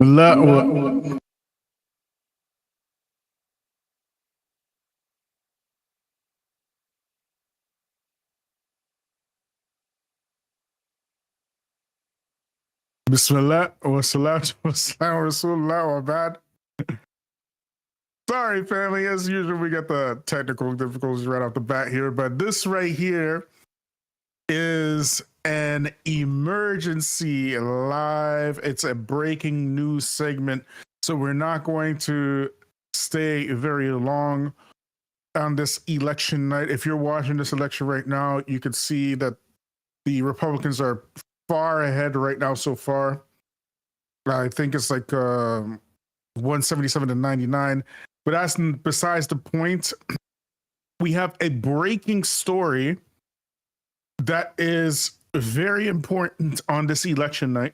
لا بسم الله والصلاة والسلام على رسول الله وبعد. Sorry, family. As usual, we got the technical difficulties right off the bat here, but this right here is an emergency live. It's a breaking news segment, so we're not going to stay very long on this election night. If you're watching this election right now, you can see that the Republicans are far ahead right now so far. I think it's like 177 to 99. But that's besides the point. We have a breaking story that is very important on this election night.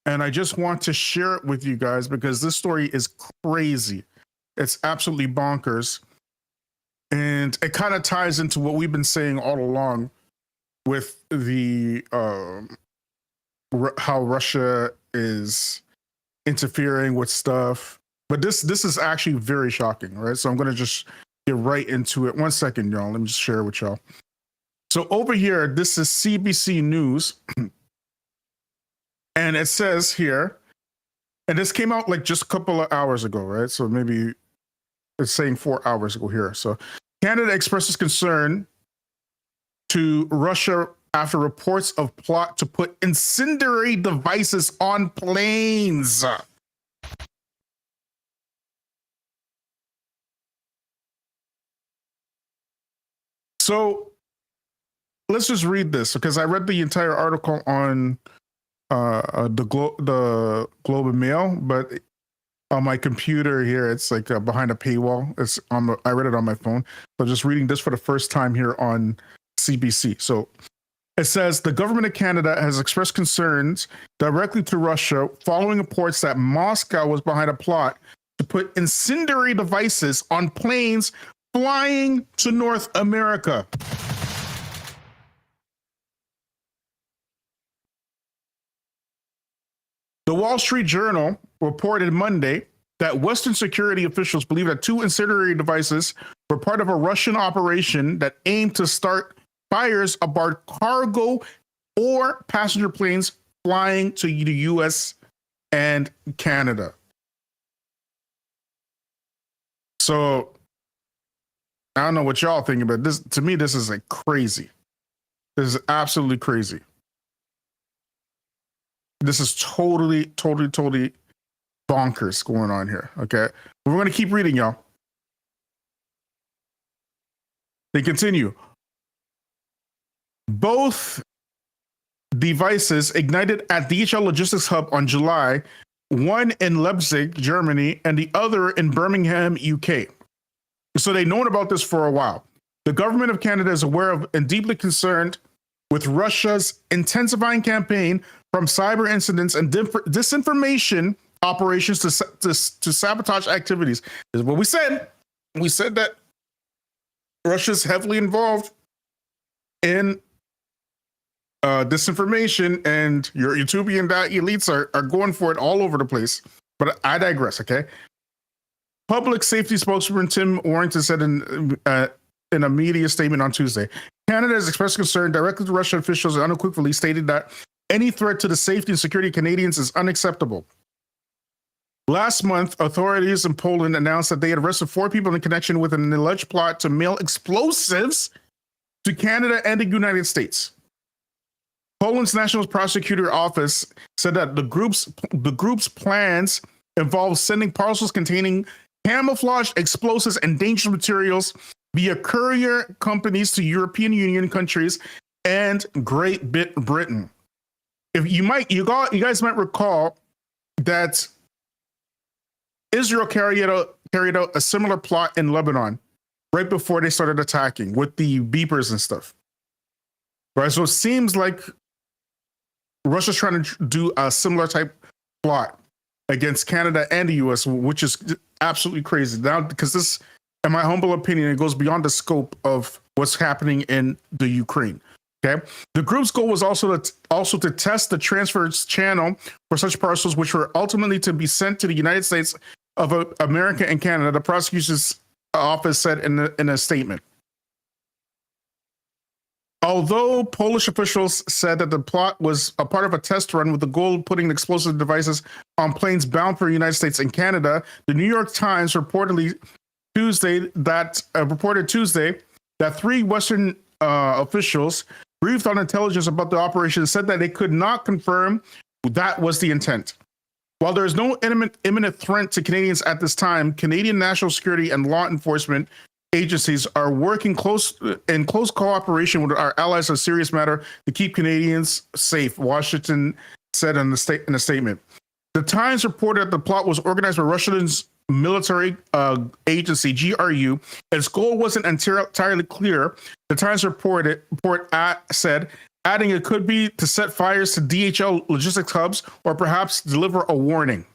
And I just want to share it with you guys because this story is crazy. It's absolutely bonkers. And it kind of ties into what we've been saying all along with the how Russia is interfering with stuff. But this is actually very shocking, right? So I'm going to just get right into it. 1 second, y'all. Let me just share it with y'all. So over here, this is CBC News. And it says here, and this came out like just a couple of hours ago, right? So maybe it's saying 4 hours ago here. So Canada expresses concern to Russia after reports of plot to put incendiary devices on planes. So let's just read this because I read the entire article on the Globe and Mail, but on my computer here, it's like behind a paywall. It's on I read it on my phone. So just reading this for the first time here on CBC. So it says the government of Canada has expressed concerns directly to Russia following reports that Moscow was behind a plot to put incendiary devices on planes flying to North America. The Wall Street Journal reported Monday that Western security officials believe that two incendiary devices were part of a Russian operation that aimed to start fires aboard cargo or passenger planes flying to the US and Canada. So I don't know what y'all think about this. To me, this is like crazy. This is absolutely crazy. This is totally bonkers going on here. Okay. We're going to keep reading, y'all. They continue. Both devices ignited at DHL Logistics Hub on July, one in Leipzig, Germany, and the other in Birmingham, UK. So they've known about this for a while. The government of Canada is aware of and deeply concerned with Russia's intensifying campaign from cyber incidents and disinformation operations to sabotage activities. This is what we said. We said that Russia's heavily involved in disinformation, and your Utopian elites are going for it all over the place. But I digress, okay? Public safety spokesman Tim Warrington said in a media statement on Tuesday, Canada has expressed concern directly to Russian officials and unequivocally stated that any threat to the safety and security of Canadians is unacceptable. Last month, authorities in Poland announced that they had arrested 4 people in connection with an alleged plot to mail explosives to Canada and the United States. Poland's National Prosecutor Office said that the group's plans involve sending parcels containing camouflaged explosives and dangerous materials via courier companies to European Union countries and Great Britain. If you guys might recall that Israel carried out a similar plot in Lebanon right before they started attacking with the beepers and stuff. Right, so it seems like Russia's trying to do a similar type plot against Canada and the US, which is absolutely crazy. Now, because this, in my humble opinion, it goes beyond the scope of what's happening in the Ukraine. Okay. The group's goal was also to test the transfers channel for such parcels, which were ultimately to be sent to the United States of America and Canada. The prosecution's office said in a statement. Although Polish officials said that the plot was a part of a test run with the goal of putting explosive devices on planes bound for the United States and Canada, the New York Times reported Tuesday that 3 Western officials briefed on intelligence about the operation said that they could not confirm that was the intent. While there is no imminent threat to Canadians at this time, Canadian national security and law enforcement agencies are working in close cooperation with our allies on a serious matter to keep Canadians safe, Washington said in a statement. The Times reported that the plot was organized by Russia's military agency, GRU. Its goal wasn't entirely clear. The Times said, adding it could be to set fires to DHL logistics hubs or perhaps deliver a warning.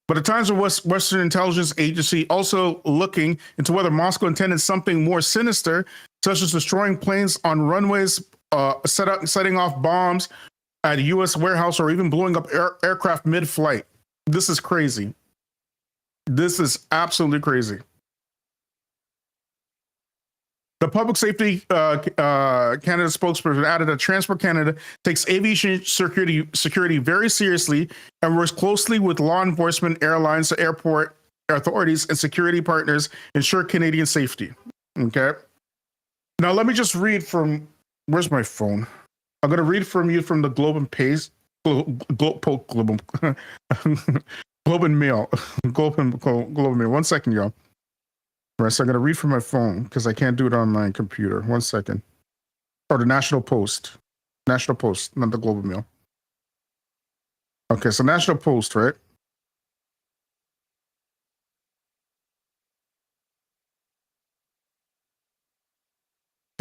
But the Times of Western Intelligence Agency also looking into whether Moscow intended something more sinister, such as destroying planes on runways, setting off bombs at a U.S. warehouse, or even blowing up aircraft mid-flight. This is crazy. This is absolutely crazy. The Public Safety Canada spokesperson added that Transport Canada takes aviation security very seriously and works closely with law enforcement, airlines, airport authorities, and security partners to ensure Canadian safety. Okay. Now let me just read from, where's my phone? I'm going to read from you from the Globe and Pace, Globe and Mail. Globe and Mail. 1 second, y'all. Right, so I'm going to read from my phone because I can't do it on my computer. 1 second. Or the National Post. National Post, not the Globe and Mail. Okay, so National Post, right?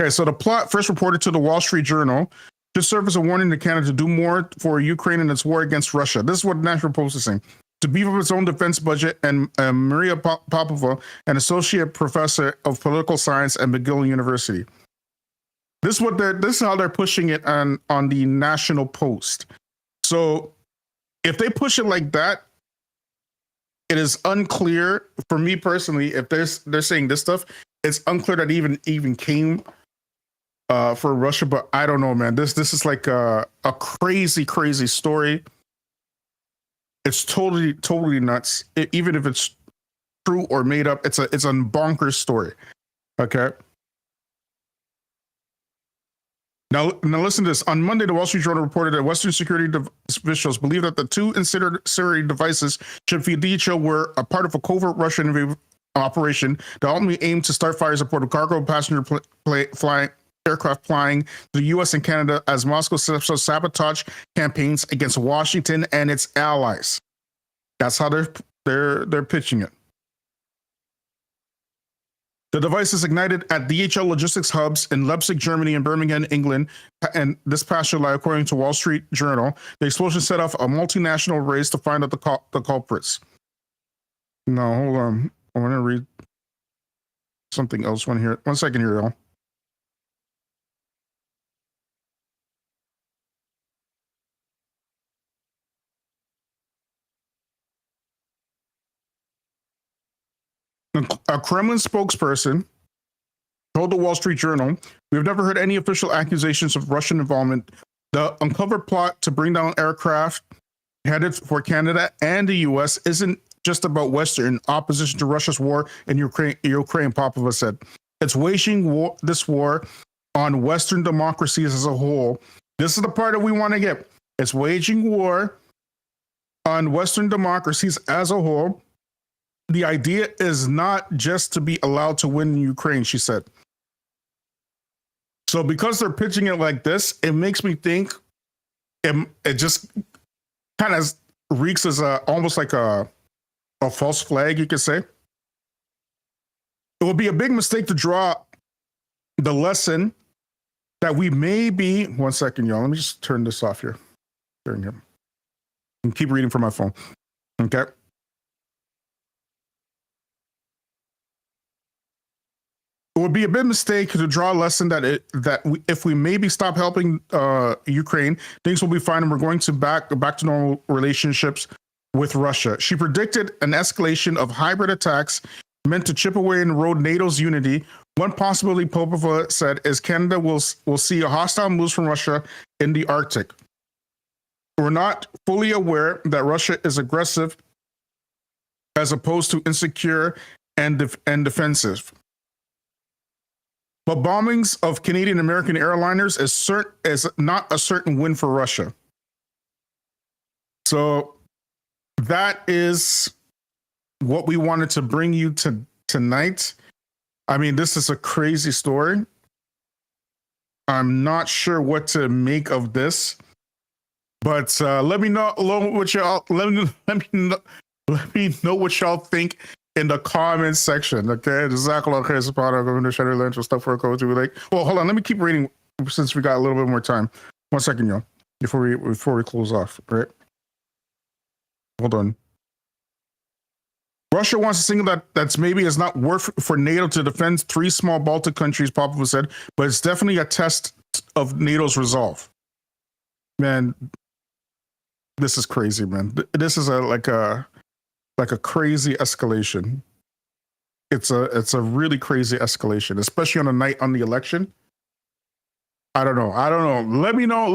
Okay, so the plot, first reported to the Wall Street Journal, should serve as a warning to Canada to do more for Ukraine in its war against Russia. This is what the National Post is saying. To beef up its own defense budget, and Maria Popova, an associate professor of political science at McGill University. This is how they're pushing it on the National Post. So if they push it like that, it is unclear for me personally. If they're saying this stuff, it's unclear that even came for Russia. But I don't know, man. This is like a crazy story. It's totally nuts. Even if it's true or made up, it's a bonkers story. Okay. Now listen to this. On Monday, the Wall Street Journal reported that Western security officials believe that the 2 incendiary devices shipped via DHL were a part of a covert Russian operation that ultimately aimed to start fires aboard a cargo passenger aircraft flying to the U.S. and Canada as Moscow sets up sabotage campaigns against Washington and its allies. That's how they're pitching it. The device is ignited at DHL logistics hubs in Leipzig, Germany, and Birmingham, England, and this past July, according to Wall Street Journal. The explosion set off a multinational race to find out the culprits. No, hold on. I want to read something else. 1 second here, y'all. A Kremlin spokesperson told the Wall Street Journal, "We have never heard any official accusations of Russian involvement. The uncovered plot to bring down aircraft headed for Canada and the U.S. isn't just about Western opposition to Russia's war in Ukraine," Popova said. "It's waging this war on Western democracies as a whole." This is the part that we want to get. It's waging war on Western democracies as a whole. The idea is not just to be allowed to win in Ukraine, she said. So because they're pitching it like this, it makes me think it just kind of reeks as almost like a false flag, you could say. It would be a big mistake to draw the lesson that we may be. 1 second, y'all. Let me just turn this off here. Turn here. And keep reading from my phone. Okay. would be a big mistake to draw a lesson if we maybe stop helping Ukraine, things will be fine, and we're going to back to normal relationships with Russia. She predicted an escalation of hybrid attacks meant to chip away and erode NATO's unity. One possibility, Popova said, is Canada will see a hostile moves from Russia in the Arctic. We're not fully aware that Russia is aggressive as opposed to insecure and defensive. But bombings of Canadian American airliners is not a certain win for Russia. So that is what we wanted to bring you to tonight. I mean, this is a crazy story. I'm not sure what to make of this, but let me know what y'all let me know what y'all think in the comments section. Okay, Jazakallah khair, subhanahu wa ta'ala, shadow lunch stuff for a code to like. Well, hold on, let me keep reading since we got a little bit more time. 1 second, y'all, before we close off. Right, hold on. Russia wants a signal that's maybe is not worth for NATO to defend 3 small Baltic countries, Popova said, but it's definitely a test of NATO's resolve. Man, this is crazy, man. This is like a crazy escalation. It's a really crazy escalation, especially on the night on the election. I don't know. Let me know.